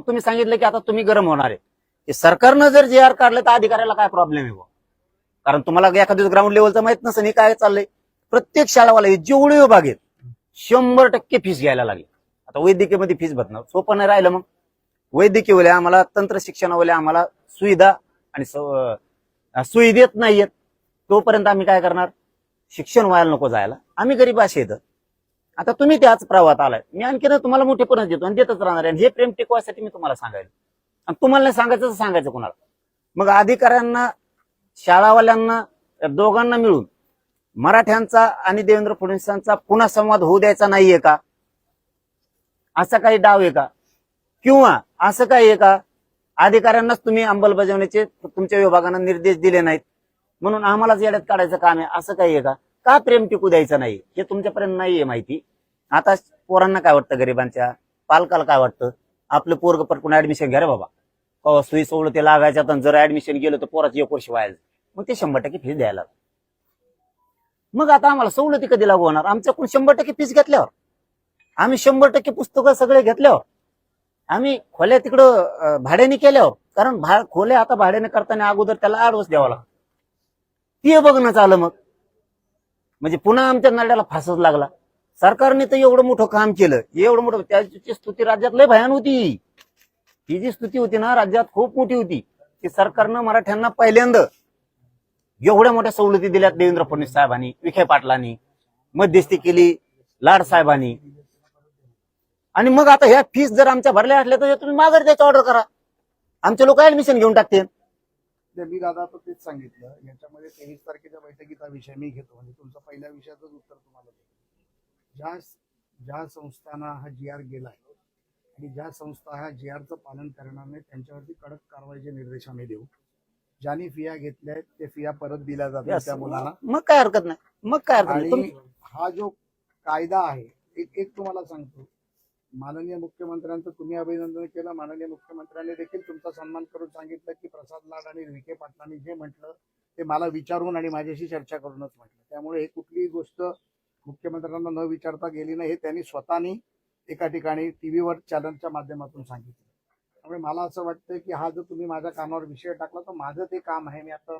मग तुम्ही सांगितलं की आता तुम्ही गरम होणार आहे. ते सरकारनं जर जे आर काढलं तर अधिकाऱ्याला काय प्रॉब्लेम आहे? कारण तुम्हाला एखाद्या ग्राउंड लेवलचं माहित नसेल हे काय चाललंय. प्रत्येक शाळावाला जेवढे विभाग आहेत 100% फीस घ्यायला लागली. आता वैद्यकीयमध्ये फीस भरणार सोपं नाही राहिलं. मग वैद्यकीय आम्हाला, तंत्र शिक्षणावाले आम्हाला सुविधा आणि सोयी देत नाहीयेत. तोपर्यंत आम्ही काय करणार? शिक्षण व्हायला नको जायला. आम्ही गरीब असे येतं. आता तुम्ही त्याच प्रवाहात आलाय. मी आणखीन तुम्हाला मोठेपणा देतो आणि देतच राहणार आहे. हे प्रेम टिकवायसाठी मी तुम्हाला सांगायला, आणि तुम्हाला नाही सांगायचं सांगायचं कोणाला. मग अधिकाऱ्यांना, शाळावाल्यांना, दोघांना मिळून मराठ्यांचा आणि देवेंद्र फडणवीसांचा पुन्हा संवाद होऊ द्यायचा नाहीये का? असा काही डाव आहे का? किंवा असं काही आहे का अधिकाऱ्यांनाच तुम्ही अंमलबजावणीचे तुमच्या विभागांना निर्देश दिले नाहीत म्हणून आम्हालाच येड्यात काढायचं काम आहे, असं काही आहे का? का प्रेम टिकू द्यायचं नाही हे तुमच्यापर्यंत नाहीये माहिती. आता पोरांना काय वाटतं, गरिबांच्या पालकाला काय वाटतं? आपलं पोरग पटकून ऍडमिशन घ्या रे बाबा, सुई सवलती लागायच्या, तर जर ऍडमिशन गेलं तर पोराचं 1 वर्ष व्हायचं, मग ते 100% फीस द्यायला. मग आता आम्हाला सवलती कधी लागू होणार? आमच्याकडून 100% फीस घेतल्यावर, आम्ही 100% पुस्तकं सगळे घेतल्यावर, आम्ही खोल्या तिकडं भाड्याने केल्यावर, कारण खोल्या आता भाड्याने करताना अगोदर त्याला ऍडव्हान्स द्यावा लागतो. ते बघणं चालं. मग म्हणजे पुन्हा आमच्या नड्याला फासच लागला. सरकारने तर एवढं मोठं काम केलं, एवढं मोठं, त्याची स्तुती राज्यात लय भयान होती. ही जी स्तुती होती ना राज्यात खूप मोठी होती की सरकारनं मराठ्यांना पहिल्यांदा एवढ्या मोठ्या सवलती दिल्यात. देवेंद्र फडणवीस साहेबांनी, विखे पाटलांनी मध्यस्थी केली, लाड साहेबांनी. आणि मग आता ह्या फीस जर आमच्या भरल्या असल्या तर तुम्ही माघारी त्याची ऑर्डर करा, आमचे लोक ऍडमिशन घेऊन टाकते. मी दादा तर तेच सांगितलं. याच्यामध्ये 23 तारखेच्या बैठकीचा विषय मी घेतो, म्हणजे तुमचं पहिल्या विषयाचं उत्तर तुम्हाला देतो. ज्या संस्थांना हा जी आर गेलाय आणि ज्या संस्था ह्या जी आरचं पालन करणार नाही त्यांच्यावरती कडक कारवाईचे निर्देश आम्ही देऊ. ज्यांनी फिया घेतल्या आहेत ते फिया परत दिल्या जातात त्या मुलांना. मग काय हरकत नाही, मग काय हरकत नाही. आणि हा जो कायदा आहे, एक तुम्हाला सांगतो, माननीय मुख्यमंत्र्यांचं तुम्ही अभिनंदन केलं. माननीय मुख्यमंत्र्यांनी देखील तुमचा सन्मान करून सांगितलं की प्रसाद लाड आणि विखे पाटलांनी जे म्हटलं ते मला विचारून आणि माझ्याशी चर्चा करूनच म्हटलं. त्यामुळे हे कुठलीही गोष्ट मुख्यमंत्र्यांना न विचारता गेली नाही, हे त्यांनी स्वतःनी एका ठिकाणी टीव्हीवर चॅनलच्या माध्यमातून सांगितलं. त्यामुळे मला असं वाटतं की हा जर तुम्ही माझ्या कानावर विषय टाकला तर माझं ते काम आहे. मी आता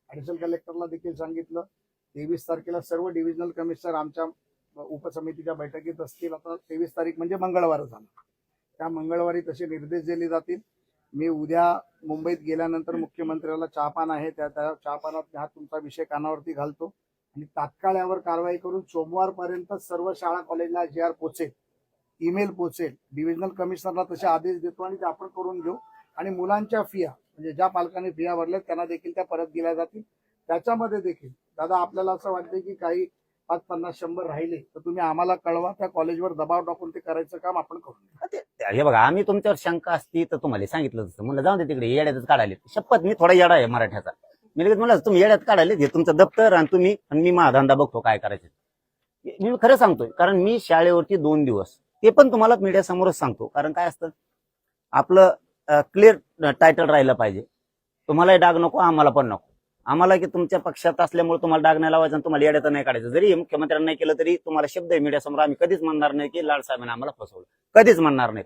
ऍडिशनल कलेक्टरला देखील सांगितलं. 23 तारखेला सर्व डिव्हिजनल कमिशनर आमच्या उपसमितीच्या बैठकीत असतील. आता 23 तारीख म्हणजे मंगळवार झाला, त्या मंगळवारी तसे निर्देश दिले जातील. मी उद्या मुंबईत गेल्यानंतर मुख्यमंत्र्याला चहापान आहे, त्या चहापानात हा तुमचा विषय कानावरती घालतो आणि तात्काळ यावर कारवाई करून सोमवारपर्यंत सर्व शाळा कॉलेजला जे आर पोचेल, ईमेल पोचेल, डिव्हिजनल कमिशनरला तसे आदेश देतो आणि ते आपण करून घेऊ. आणि मुलांच्या फिया, म्हणजे ज्या पालकांनी फिया भरल्या त्यांना देखील त्या परत दिल्या जातील. त्याच्यामध्ये देखील दादा आपल्याला असं वाटतं की काही 5, 50, 100 राहिले तर तुम्ही आम्हाला कळवा, त्या कॉलेजवर दबाव टाकून ते करायचं काम आपण करू. हे बघा, आम्ही तुमच्यावर शंका असती तर तुम्हाला सांगितलं असतं, म्हणलं जाऊ दे तिकडे, येड्यातच काढाले. शपथ मी थोडा येडा आहे मराठ्याचा. मी लगेच म्हणलं तुम्ही येड्यात काढाले, हे तुमचं दप्तर आणि तुम्ही आणि मी माझा धंदा बघतो काय करायचं. मी खरं सांगतोय, कारण मी शाळेवरती 2 दिवस, ते पण तुम्हाला मीडिया समोरच सांगतो. कारण काय असतं, आपलं क्लिअर टायटल राहिलं पाहिजे. तुम्हालाही डाग नको, आम्हाला पण नको. आम्हाला की तुमच्या पक्षात असल्यामुळे तुम्हाला डाग नाही लावायचा आणि तुम्हाला येड्यात नाही काढायचं. जरी मुख्यमंत्र्यांनी नाही केलं तरी तुम्हाला शब्द आहे मीडिया समोर, आम्ही कधीच म्हणणार नाही की लाड साहेबांनी आम्हाला फसवलं, कधीच म्हणणार नाही.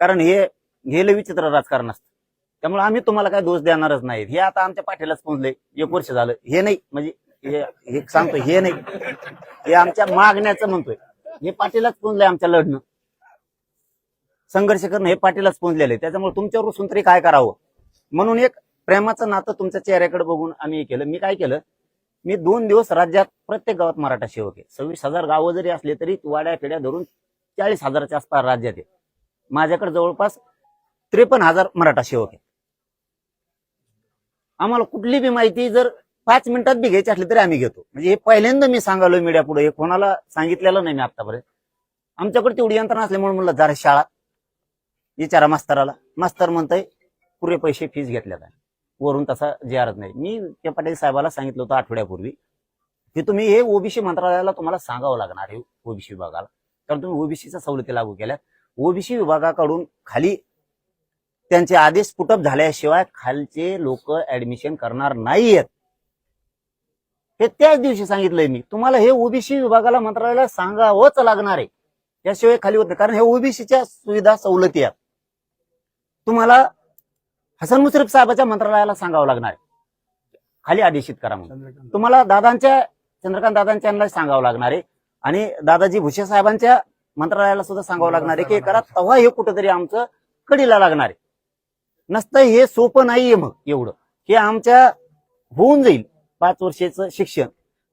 कारण हे लय विचित्र राजकारण असतं. त्यामुळे आम्ही तुम्हाला काय दोष देणारच नाही. हे आता आमच्या पाठीलाच पोहोचले, 1 वर्ष झालं. हे नाही म्हणजे हे सांगतोय, हे नाही, हे आमच्या मागण्याचं म्हणतोय. हे पाठीलाच पोहोचलंय, आमच्या लढणं संघर्ष करणं हे पाठीलाच पोहोचलेलं आहे. त्याच्यामुळे तुमच्यावर रुसून तरी काय करावं म्हणून एक प्रेमाचं नातं तुमच्या चेहऱ्याकडे बघून आम्ही हे केलं. मी काय केलं, मी 2 दिवस राज्यात प्रत्येक गावात मराठा सेवक आहे. 26,000 गावं जरी असले तरी वाड्या खेड्या धरून 40,000च्या आसपास राज्यात आहे. माझ्याकडे जवळपास 53,000 मराठा सेवक आहे. आम्हाला कुठली बी माहिती जर 5 मिनिटात बी घ्यायची असली तरी आम्ही घेतो. म्हणजे हे पहिल्यांदा मी सांगालोय मीडिया पुढे, हे कोणाला सांगितलेलं नाही मी आतापर्यंत. आमच्याकडे तेवढी यंत्रणा असल्यामुळे म्हणलं जरा शाळा विचारा मास्तराला. मास्तर म्हणतंय पुरे पैसे फीस घेतल्यात आहे, वरून तसा जे आरच नाही. मी त्या पाटील साहेबाला सांगितलं होतं आठवड्यापूर्वी की तुम्ही हे ओबीसी मंत्रालयाला तुम्हाला सांगावं लागणार आहे, ओबीसी विभागाला, कारण तुम्ही ओबीसीच्या सवलती लागू केल्यात. ओबीसी विभागाकडून खाली त्यांचे आदेश पुटअप झाल्याशिवाय खालचे लोक ऍडमिशन करणार नाहीयेत. हे त्याच दिवशी सांगितलंय मी तुम्हाला, हे ओबीसी विभागाला मंत्रालयाला सांगावंच लागणार आहे, त्याशिवाय खाली होत नाही. कारण हे ओबीसीच्या सुविधा सवलती आहेत. तुम्हाला हसन मुश्रीफ साहेबाच्या मंत्रालयाला सांगावं लागणार आहे खाली आदेशित करा म्हणून. चंद्रकांत तुम्हाला चंद्रकांत दादांच्या सांगावं लागणार आहे आणि दादाजी भुसे साहेबांच्या मंत्रालयाला सुद्धा सांगावं लागणार आहे की हे करा, तेव्हा हे कुठंतरी आमचं कडीला लागणार आहे. नसतं हे सोपं नाहीये मग एवढं की आमच्या होऊन जाईल 5 वर्षाचं शिक्षण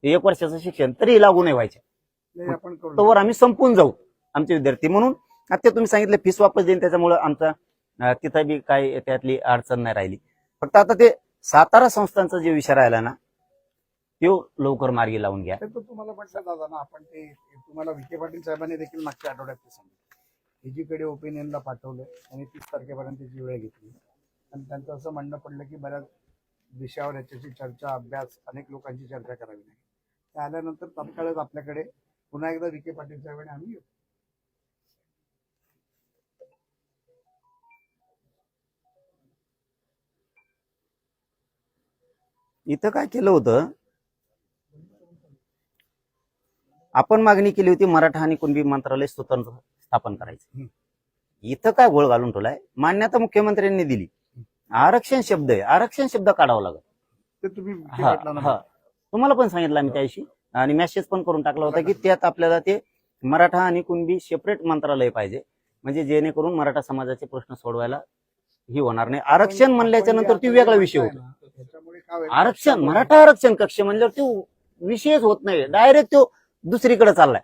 1 वर्षाचं शिक्षण तरी लागू नाही व्हायचे नाही, आपण करू. तोवर आम्ही संपून जाऊ आमचे विद्यार्थी. म्हणून आता तुम्ही सांगितलं फीस वापस देईन त्याच्यामुळे आमचा तिथं बी काही त्यातली अडचण नाही राहिली. फक्त आता ते सातारा संस्थांचा जे विषय राहिला ना तो लवकर मार्गी लावून घ्या. ते तर तुम्हाला म्हटलं दादा ना, आपण ते तुम्हाला विखे पाटील साहेबांनी देखील मागच्या आठवड्यात ते सांगितलं. एजीकडे ओपिनियनला पाठवलं आणि 30 तारखेपर्यंतची वेळ घेतली आणि त्यांचं असं म्हणणं पडलं की बऱ्याच विषयावर याच्याची चर्चा अभ्यास अनेक लोकांची चर्चा करावी लागेल. ते आल्यानंतर तात्काळच आपल्याकडे पुन्हा एकदा विखे पाटील साहेबांनी आम्ही येऊ. इथं काय केलं होतं, आपण मागणी केली होती मराठा आणि कुणबी मंत्रालय स्वतंत्र स्थापन करायचं. इथं काय घोळ घालून ठेवलाय, मान्यता मुख्यमंत्र्यांनी दिली, आरक्षण शब्द आहे, आरक्षण शब्द काढावा लागत. ते तुम्ही विखे हा, पाटलांना हा. तुम्हाला पण सांगितलं आम्ही त्याविषयी आणि मेसेज पण करून टाकला होता की त्यात आपल्याला ते मराठा आणि कुणबी सेपरेट मंत्रालय पाहिजे, म्हणजे जेणेकरून मराठा समाजाचे प्रश्न सोडवायला ही होणार नाही. आरक्षण म्हणल्याच्या नंतर ती वेगळा विषय होतो. त्याच्यामुळे काय होईल? आरक्षण मराठा आरक्षण कक्ष म्हणल्यावर तो विषयच होत नाही, डायरेक्ट तो दुसरीकडे चाललाय.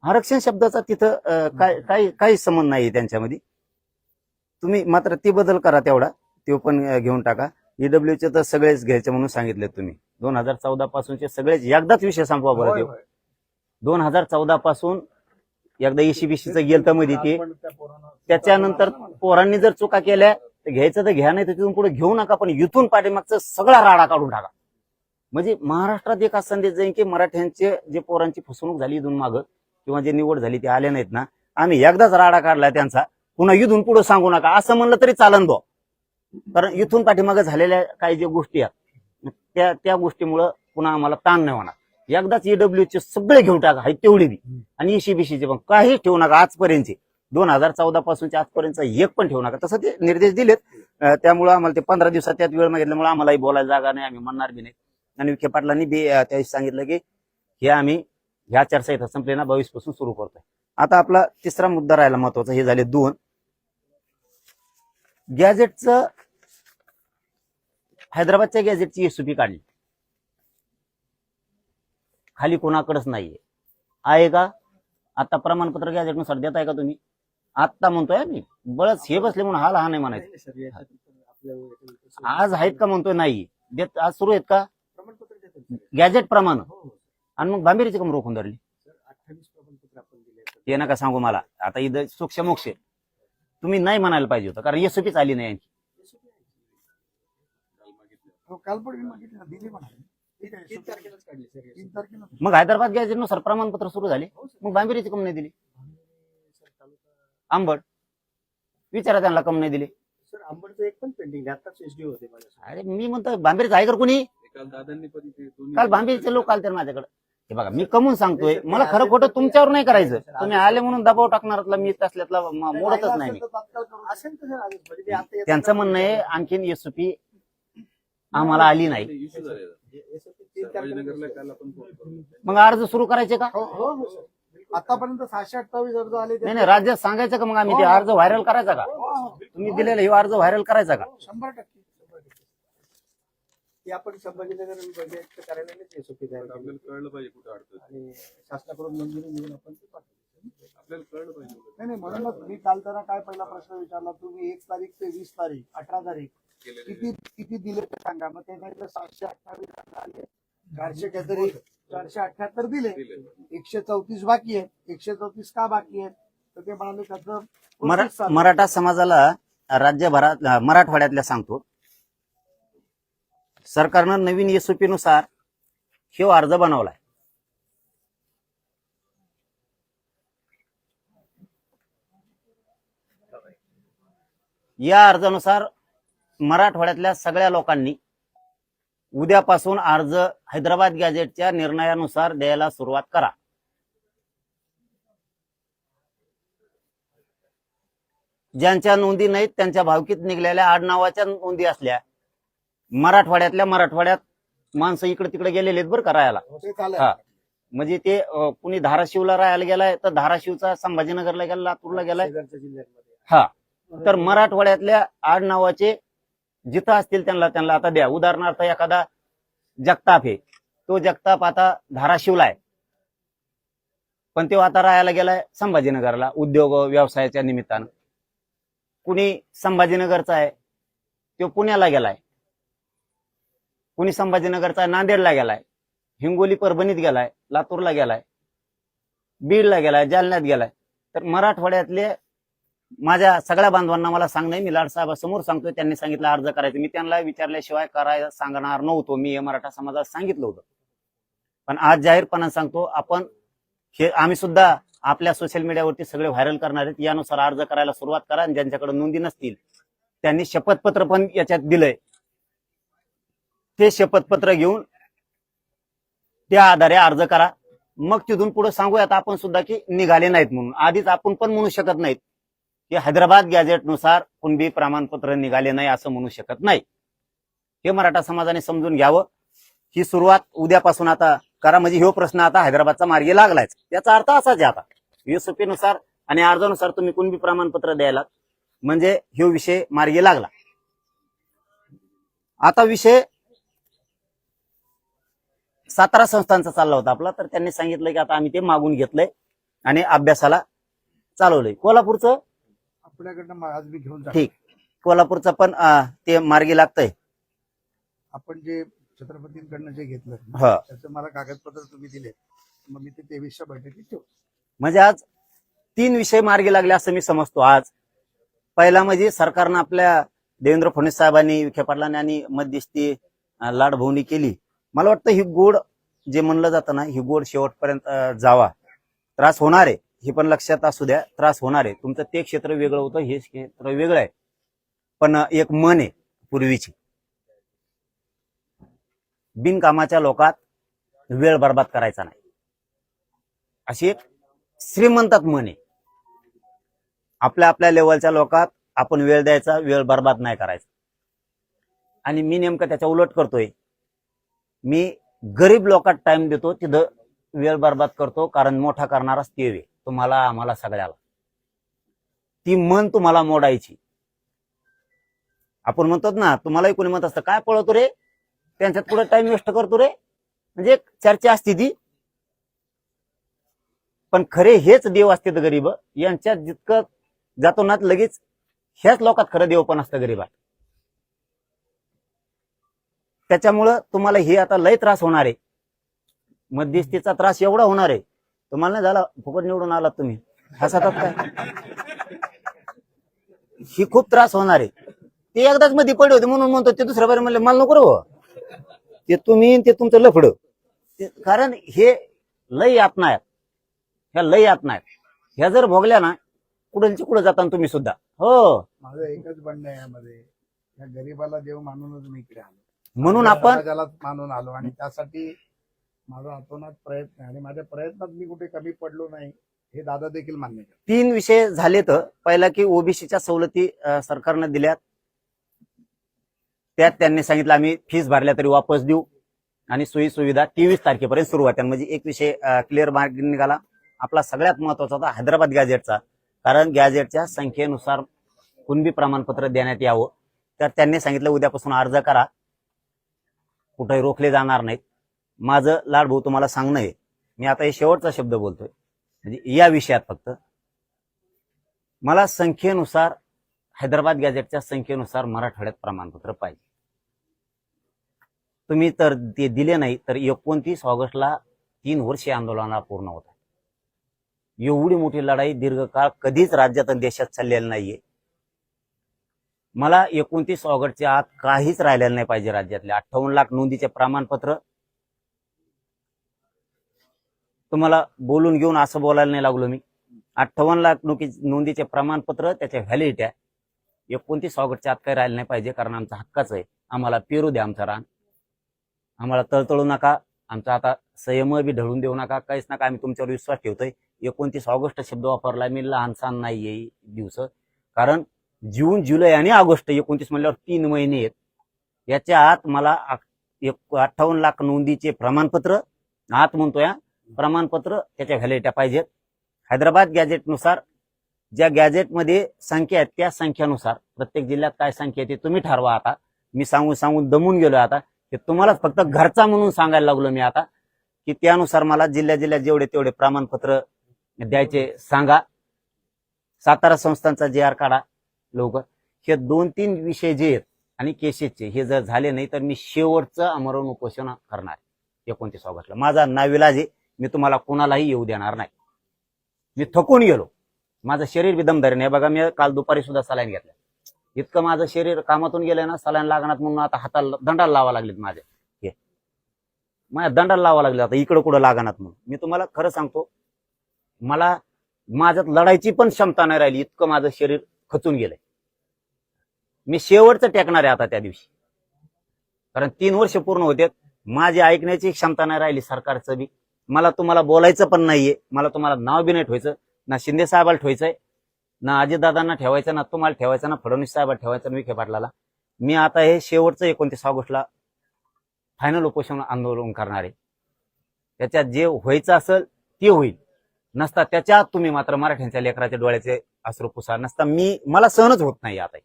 आरक्षण शब्दाचा तिथं काही संबंध नाही त्यांच्यामध्ये. तुम्ही मात्र ती बदल करा तेवढा, तो पण घेऊन टाका. ईडब्ल्यूचे तर सगळेच घ्यायचे म्हणून सांगितले तुम्ही. 2014 पासूनचे सगळेच एकदाच विषय संपवा बरं. होय, देऊ होय. 2014 पासून एकदा एसीबीसीचं गेलं तर मध्ये ते, आपण त्या पोरांना- त्याच्यानंतर पोरांनी जर चुका केल्या तर घ्यायचं तर घ्या, नाही तर तिथून पुढे घेऊ नका, पण इथून पाठीमागचा सगळा राडा काढून टाका. म्हणजे महाराष्ट्रात एक असा संदेश जाईल की मराठ्यांचे जे पोरांची फसवणूक झाली इथून मागं किंवा जे निवड झाली ते आले नाहीत ना, आम्ही एकदाच राडा काढलाय त्यांचा, पुन्हा इथून पुढे सांगू नका असं म्हणलं तरी चालन बो. कारण इथून पाठीमागं झालेल्या काही ज्या गोष्टी आहेत त्या गोष्टीमुळं पुन्हा आम्हाला ताण नाही होणार. एकदाच ईडब्ल्यूचे सगळे घेऊन टाका, हाय तेवढी बी, आणि ईसीबीसीचे पण काही ठेवू नका. आजपर्यंतचे 2014 पासूनचे आजपर्यंत एक पण ठेवू नका. तसं ते निर्देश दिलेत. त्यामुळे आम्हाला ते 15 दिवसात त्यात वेळ मागितल्यामुळे आम्हालाही बोलायला जागा नाही, आम्ही म्हणणार बी नाही. आणि विखे पाटलांनी बी त्यावेळी सांगितलं की हे आम्ही ह्या चर्चा इथं संपले ना 22 पासून सुरू करतोय. आता आपला तिसरा मुद्दा राहिला महत्वाचा, हे झाले 2 गॅजेटचं. हैदराबादच्या गॅजेटची एसओपी काढली, खाली कोणाकडेच नाहीये. आहे का आता प्रमाणपत्र गॅजेटनुसार देत आहे का तुम्ही? आत्ता म्हणतोय मी, बळच हे बसले म्हणून हा लहान नाही म्हणायचं. आज आहेत का म्हणतोय नाही देत, आज सुरू आहेत का गॅजेट प्रमाण? आणि मग भांबेरीची कम रोखून धरली? ते नका सांगू मला. आता इथं सूक्ष्म मोक्ष तुम्ही नाही म्हणायला पाहिजे होतं, कारण एसओपीच आली नाही आणखी. हो, काल पण मी मागितली ना, दिली म्हणाले. ठीक आहे, 3 तारखेला मग हैदराबाद गॅजेटनुसार प्रमाणपत्र सुरू झाले, मग भांबेरीची कम नाही दिली? आंबड विचारा त्यांना कम नाही दिली. सर आंबडचं एक पण पेंडिंग आताच एसडी होते माझ्या. अरे मी म्हणतो भांबेरीच आहे का कोणी? काल दादांनी पण ते दोन्ही- काल भांबेरीचे लोक आले तर माझ्याकडे. हे बघा मी कमून सांगतोय, मला खरं खोटं तुमच्यावर नाही करायचं. तुम्ही आले म्हणून दबाव टाकणारातला मी तसल्यातला मोडतच नाही मी. असेल तर सर आधीच म्हणजे ते आता येतं- त्यांचं म्हणणं आहे आणखीन एसओपी आम्हाला आली नाही, इश्यू झाले. संभाजीनगरला काल आपण फोन करू. मग अर्ज सुरू करायचे का? हो हो हो, सर. आतापर्यंत 628 अर्ज आले. नाही नाही, राज्यात सांगायचं का मग आम्ही ते अर्ज व्हायरल करायचा का? तुम्ही दिलेला हे अर्ज व्हायरल करायचा का? 100%. ते आपण संभाजीनगर बजेट कार्यालयाने एसओपी तयार केली आपल्याला कळलं पाहिजे कुठे अडचण आहे. आणि शासनाकडून मंजुरी घेऊन आपण ते पाठवली. आपल्याला कळलं पाहिजे नाही नाही, म्हणूनच मी काल त्यांना काय पहिला प्रश्न विचारला, तुम्ही 1 तारीख ते 20 तारीख 18 तारीख किती किती दिले ते सांगा. मग ते सांगितलं 728 अर्ज आले, 400 काहीतरी 478 दिले, 134 बाकी आहेत. 134 का बाकी आहेत तर ते म्हणाले त्याचं process चालू आहे. मराठा समाजाला राज्यभरात मराठवाड्यातल्या सांगतो, सरकारनं नवीन एसओपी नुसार हे अर्ज बनवलाय. या अर्जानुसार मराठवाड्यातल्या सगळ्या लोकांनी उद्यापासून अर्ज हैदराबाद गॅजेटच्या निर्णयानुसार द्यायला सुरुवात करा. ज्यांच्या नोंदी नाहीत त्यांच्या भावकीत निघलेल्या आडनावाच्या नोंदी असल्या, मराठवाड्यात माणसं इकडे तिकडे गेलेले आहेत बरं का राहायला. ते चालेल. हा. म्हणजे ते कुणी धाराशिवला राहायला गेलाय तर धाराशिवचा संभाजीनगरला गेला, लातूरला गेलाय. शेजारच्या जिल्ह्यांमध्ये. हा. तर मराठवाड्यातल्या आडनावाचे जिथं असतील त्यांना आता द्या. उदाहरणार्थ एखादा जगताप आहे, तो जगताप आता धाराशिवला आहे, पण तो आता राहायला गेलाय संभाजीनगरला उद्योग व्यवसायाच्या निमित्तानं. कुणी संभाजीनगरचा आहे तो पुण्याला गेलाय, कुणी संभाजीनगरचा नांदेडला गेलाय, हिंगोली परभणीत गेलाय, लातूरला गेलाय, बीडला गेलाय, जालन्यात गेलाय. तर मराठवाड्यातले माझ्या सगळ्या बांधवांना मला सांगणं, मी लाडसाहेबांसमोर सांगतोय, त्यांनी सांगितलं अर्ज करायचं. मी त्यांना विचारल्याशिवाय करायला सांगणार नव्हतो. मी मराठा समाजाला सांगितलं होतं, पण आज जाहीरपणाने सांगतो, आम्ही सुद्धा आपल्या सोशल मीडियावरती सगळे व्हायरल करणार आहेत. यानुसार अर्ज करायला सुरुवात करा. आणि ज्यांच्याकडे नोंदी नसतील त्यांनी शपथपत्र पण याच्यात दिलंय, ते शपथपत्र घेऊन त्या आधारे अर्ज करा. मग तिथून पुढे सांगूयात आपण सुद्धा की निघाले नाहीत म्हणून. आधीच आपण पण म्हणू शकत नाहीत की हैदराबाद गॅझेटनुसार कुणबी प्रमाणपत्र निघाले नाही असं म्हणू शकत नाही. हे मराठा समाजाने समजून घ्यावं. ही सुरुवात उद्यापासून आता करा, म्हणजे हा प्रश्न आता हैदराबादचा मार्गी लागलायच. याचा अर्थ असाच आहे, आता USP नुसार आणि अर्जानुसार तुम्ही कुणबी प्रमाणपत्र द्यायला, म्हणजे हा विषय मार्गी लागला. आता विषय सातारा संस्थांचा चालला होता आपला, तर त्यांनी सांगितलं की आता आम्ही ते मागून घेतलंय आणि अभ्यासाला चालवलंय. कोल्हापूरचं आपल्याकडनं आज मी घेऊन ठीक, कोल्हापूरचं पण ते मार्गी लागतंय. आपण जे छत्रपतींकडनं जे घेतलं हा. त्याचं मला कागदपत्र तुम्ही दिले, मग मी ते 23च्या बैठकीत ठेवू. म्हणजे आज 3 विषय मार्गी लागले असं मी समजतो. आज पहिला म्हणजे सरकारनं आपल्या देवेंद्र फडणवीस साहेबांनी, विखे पाटलांनी आणि मध्यस्थी लाडभवनी केली. मला वाटतं ही गोड जे म्हणलं जातं ना, ही गोड शेवटपर्यंत जावा. त्रास होणार आहे, हे पण लक्षात असू द्या, त्रास होणार आहे. तुमचं ते क्षेत्र वेगळं होतं, हे क्षेत्र वेगळं आहे, पण एक मन आहे पूर्वीची. बिनकामाच्या लोकात वेळ बर्बाद करायचा नाही, अशी एक श्रीमंतात मन आहे. आपल्या लेवलच्या लोकात आपण वेळ द्यायचा, वेळ बर्बाद नाही करायचा. आणि मी नेमकं त्याच्या उलट करतोय. मी गरीब लोकात टाइम देतो, तिथं वेळ बर्बाद करतो, कारण मोठा करणाराच ते वे तुम्हाला, आम्हाला सगळ्याला. ती मन तुम्हाला मोडायची. आपण म्हणतो ना, तुम्हालाही कोणी म्हणत असतं काय पळवतो रे, त्यांच्यात पुढे टाइम वेस्ट करतो रे, म्हणजे एक चर्चा असते ती. पण खरे हेच देव असते गरीब, यांच्यात जितकं जातो ना लगेच ह्याच लोकात खरं देव पण असतं गरीबात. त्याच्यामुळं तुम्हाला हे आता लय त्रास होणार आहे. मध्यस्थीचा त्रास एवढा होणार आहे, तुम्हाला नाही झाला फुकट निवडून आलात तुम्ही, हसतात काय. ही खूप त्रास होणार आहे. ते एकदाच मध्ये पडले होते म्हणून म्हणतो, ते दुसऱ्या बारे म्हणले मला नको रो, ते तुम्ही ते तुमचं लफड. कारण हे लय यातना आहेत, ह्या लय यातना आहेत. ह्या जर भोगल्या ना, कुठलची कुठं जाता तुम्ही सुद्धा. हो, माझं एकच म्हणणं आहे यामध्ये, या गरीबाला देव मानूनच मी इकडे आलो, म्हणून आपण समाजाला मानून आलो, आणि त्यासाठी माझा अतोनात प्रयत्न आहे, आणि माझ्या प्रयत्नात मी कुठे कमी पडलो नाही, हे दादा देखील मान्य करतात. 3 विषय झालेत. पहिला की ओबीसीच्या सवलती सरकारनं दिल्यात, त्यात त्यांनी सांगितलं आम्ही फीस भरल्या तरी वापस देऊ, आणि सोयी सुविधा 23 तारखेपर्यंत सुरू होत्या. म्हणजे एक विषय क्लिअर मार्ग निघाला. आपला सगळ्यात महत्वाचा होता हैदराबाद गॅझेटचा, कारण गॅझेटच्या संख्येनुसार कुणबी प्रमाणपत्र देण्यात यावं. तर त्यांनी सांगितलं उद्यापासून अर्ज करा, कुठेही रोखले जाणार नाहीत. माझं लाडभाऊ तुम्हाला सांगणं आहे, मी आता हे शेवटचा शब्द बोलतोय, म्हणजे या विषयात फक्त मला संख्येनुसार, हैदराबाद गॅझेटच्या संख्येनुसार मराठवाड्यात प्रमाणपत्र पाहिजे. तुम्ही तर ते दिले नाही तर 29 ऑगस्टला 3 वर्षे आंदोलनाला पूर्ण होत आहे. एवढी मोठी लढाई दीर्घकाळ कधीच राज्यात आणि देशात चाललेली नाहीये. मला 29 ऑगस्टच्या आत काहीच राहिलेलं नाही पाहिजे राज्यातले. 58 लाख नोंदीचे प्रमाणपत्र, तुम्हाला बोलून घेऊन असं बोलायला नाही लागलो मी. 58 लाख नोंदीचे प्रमाणपत्र, त्याच्या व्हॅलिडिटी 29 ऑगस्टच्या आत काही राहिलं नाही पाहिजे, कारण आमचा हक्काचं आहे. आम्हाला पेरू द्या आमचा रान, आम्हाला तळतळू नका, आमचा आता संयम बी ढळून देऊ नका, काहीच नका. आम्ही तुमच्यावर विश्वास ठेवतोय. 29 ऑगस्ट शब्द वापरला मी, लहान सहान नाहीये दिवस. कारण जून, जुलै आणि ऑगस्ट 29 म्हणल्यावर 3 महिने आहेत. याच्या आत मला 58 लाख नोंदीचे प्रमाणपत्र, आत म्हणतोय प्रमाणपत्र, त्याच्या व्हॅलिडिटी पाहिजेत. हैदराबाद गॅजेटनुसार ज्या गॅजेटमध्ये संख्या आहेत त्या संख्येनुसार प्रत्येक जिल्ह्यात काय संख्या येते तुम्ही ठरवा. आता मी सांगून दमून गेलो. आता हे तुम्हाला फक्त घरचा म्हणून सांगायला लागलो मी आता, की त्यानुसार मला जिल्ह्यात जेवढे तेवढे प्रमाणपत्र द्यायचे सांगा. सातारा संस्थांचा JR काढा लवकर. हे 2-3 विषय जे आहेत आणि केसेसचे हे जर झाले नाही तर मी शेवटचं आमरण उपोषण करणार 29 ऑगस्टला. माझा नाविलाज आहे. मी तुम्हाला कोणालाही येऊ देणार नाही. मी थकून गेलो. माझं शरीर बी दमदारी नाही. बघा, मी काल दुपारी सुद्धा सलाईन घेतल्या. इतकं माझं शरीर कामातून गेलंय ना, सलाईन लागणार म्हणून आता हाताला दंडाला लावा लागलेत माझ्या दंडाला लावा लागले आता इकडं कुठं लागणार म्हणून. मी तुम्हाला खरं सांगतो, मला माझ्यात लढायची पण क्षमता नाही राहिली. इतकं माझं शरीर खचून गेलंय. मी शेवटचं टेकणार आहे आता त्या दिवशी. कारण 3 वर्ष पूर्ण होते. माझी ऐकण्याची क्षमता नाही राहिली सरकारचं बी. मला तुम्हाला बोलायचं पण नाहीये. मला तुम्हाला नाव बी नाही ठेवायचं. ना शिंदे साहेबाला ठेवायचंय, ना अजितदादांना ठेवायचं, ना तुम्हाला ठेवायचं, ना फडणवीस साहेबाला ठेवायचं, ना विखे पाटलाला. मी आता हे शेवटचं 29 ऑगस्टला फायनल उपोषण आंदोलन करणार आहे. त्याच्यात जे व्हायचं असेल ते होईल. नसता त्याच्यात तुम्ही मात्र मराठ्यांच्या लेकराच्या डोळ्याचे अश्रू पुसा. नसता मला सहनच होत नाही. आता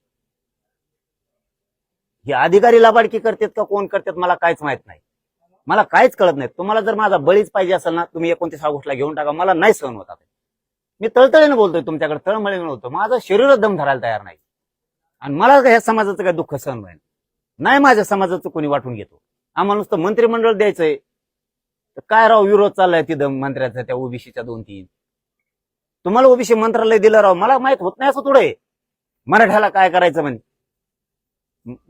हे अधिकारी लाबाडकी करतात का कोण करतात मला काहीच माहित नाही. मला काहीच कळत नाही. तुम्हाला जर माझा बळीच पाहिजे असेल ना, तुम्ही 29 ऑगस्टला घेऊन टाका. मला नाही सहन होत. आता मी तळतळीने बोलतोय तुमच्याकडे, तळमळीने बोलतो. माझं शरीर दम धरायला तयार नाही. आणि मला ह्या समाजाचं काय दुःख सहन व्हायला नाही. माझ्या समाजाचं कोणी वाटून घेतो. आम्हाला नुसतं मंत्रिमंडळ द्यायचंय तर काय राव विरोध चाललाय तिथं मंत्र्याचा, त्या ओबीसीच्या 2-3. तुम्हाला ओबीसी मंत्रालय दिलं राव. मला माहित होत नाही असं थोडं आहे. मराठ्याला काय करायचं म्हणजे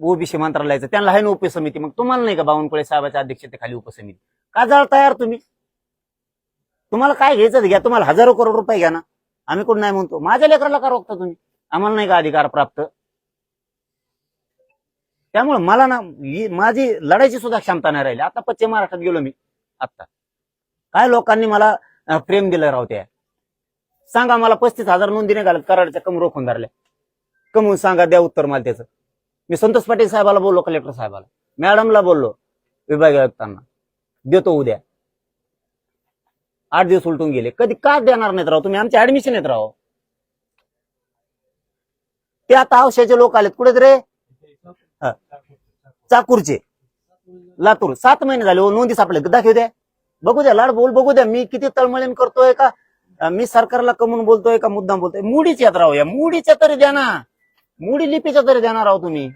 ओबीसी मंत्रालयाचं, त्यांना आहे ना उपसमिती. मग तुम्हाला नाही का बावनकुळे साहेबाच्या अध्यक्षतेखाली उपसमिती? का जाळता यार तुम्ही? तुम्हाला काय घ्यायचं घ्या. तुम्हाला हजारो करोड रुपये घ्या ना. आम्ही कोण नाही म्हणतो. माझ्या लेकराला का रोखता तुम्ही? आम्हाला नाही का अधिकार प्राप्त? त्यामुळे मला ना माझी लढायची सुद्धा क्षमता नाही राहिली. आता पश्चिम महाराष्ट्रात गेलो मी. आता काय लोकांनी मला प्रेम दिलं राव. त्या सांगा मला 35,000 नोंदी नाही घालत कराडच्या कम रोखून धरल्या. कमवून सांगा, द्या उत्तर मला त्याचं. मी संतोष पाटील साहेबाला बोललो, कलेक्टर साहेबाला, मॅडमला बोललो, विभागीय आयुक्तांना, देतो उद्या. 8 दिवस उलटून गेले. कधी का देणार नाहीत राव तुम्ही? आमचे ऍडमिशन येत राव. ते आता औषधाचे लोक आलेत. कुठे रे? चाकूरचे, लातूर. 7 महिने झाले नोंदी सापडले. दाखवू द्या, बघू द्या, लाड बोल बघू द्या. मी किती तळमळीन करतोय का, मी सरकारला कमवून बोलतोय का मुद्दाम बोलतोय? मुडीच येत राव. या मुडीच्या तरी द्या ना. मुडी लिपीच्या तरी देणार राव तुम्ही.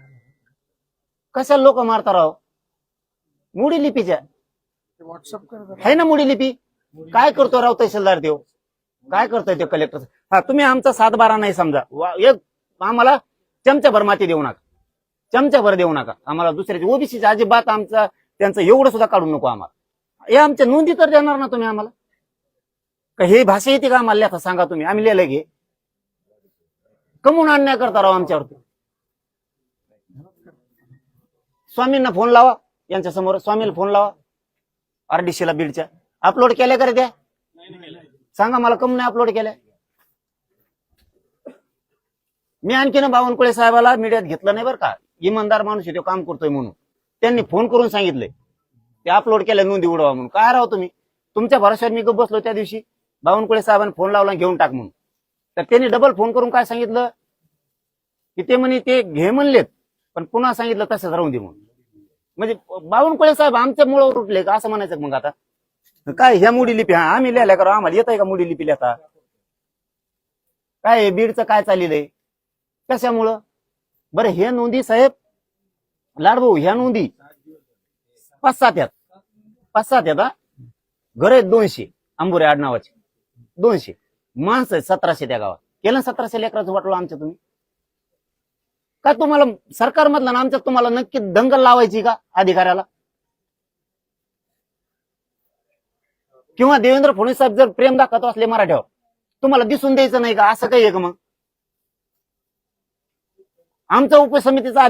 कशाला लोक मारता राव? मुडी लिपीच्या व्हॉट्सअप कर आहे ना मुडी लिपी. काय करतो राव तहसीलदार देव? काय करतोय ते कलेक्टर? हा, तुम्ही आमचा 7-12 नाही समजा. एक आम्हाला चमच्याभर माती देऊ नका. चमच्याभर देऊ नका आम्हाला. दुसऱ्याची ओबीसीच्या अजिबात आमचा त्यांचं एवढं सुद्धा काढू नको आम्हाला. हे आमच्या नोंदी तर देणार ना तुम्ही आम्हाला? का हे भाषा येते का आम्हाला लिहिता? सांगा तुम्ही. आम्ही लिहिलं घे. कमून अन्याय करता राव आमच्यावरती. स्वामींना फोन लावा. यांच्या समोर स्वामीला फोन लावा. RDC ला बीडच्या अपलोड केल्या का रे त्या? सांगा मला कम नाही अपलोड केल्या. मी आणखीन बावनकुळे साहेबाला मीडियात घेतलं नाही बरं का. इमानदार माणूस आहे, तो काम करतोय म्हणून. त्यांनी फोन करून सांगितलंय ते अपलोड केल्या नोंदी उडवा म्हणून. काय राव तुम्ही? तुमच्या भरोश्यावर मी गप्प बसलो त्या दिवशी. बावनकुळे साहेबांनी फोन लावला घेऊन टाक म्हणून. तर त्यांनी डबल फोन करून काय सांगितलं की ते म्हणे ते घे म्हणलेत, पण पुन्हा सांगितलं तसंच राहून दे म्हणून. म्हणजे बावनकुळे साहेब आमच्या मुळावर उठले का असं म्हणायचं? मग आता काय ह्या मुडी लिपी? हा, आम्ही लिहायला करा. आम्हाला येत आहे का मुडी लिपी लिहिता? काय बीडचं काय चाललंय? कशामुळं बरं? हे नोंदी साहेब लाडभाऊ, ह्या नोंदी 5-7 आहेत. 5-7 आहेत. घर आहेत 200. अंबुरे आडनावाचे 200 माणसं आहेत. 1700 त्या गावात. केलं 1700 लेकराचं वाटलं आमच्या तुम्ही? का तुम्हाला सरकारमधला ना आमच्यात तुम्हाला नक्की दंगल लावायची का अधिकाऱ्याला? किंवा देवेंद्र फडणवीस साहेब जर प्रेम दाखवत असले मराठ्यावर, तुम्हाला दिसून द्यायचं नाही का? असं काही आहे का? मग आमचा उपसमितीचा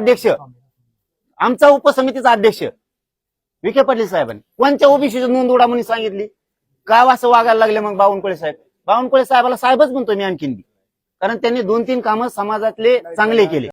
अध्यक्ष विखे पाटील साहेबांनी कोणत्या ओबीसीची नोंद उडा म्हणून सांगितली? का असं वागायला लागले मग बावनकुळे साहेब? बावनकुळे साहेबाला साहेबच म्हणतो मी आणखीन. कारण त्यांनी 2-3 कामं समाजातले चांगले केले.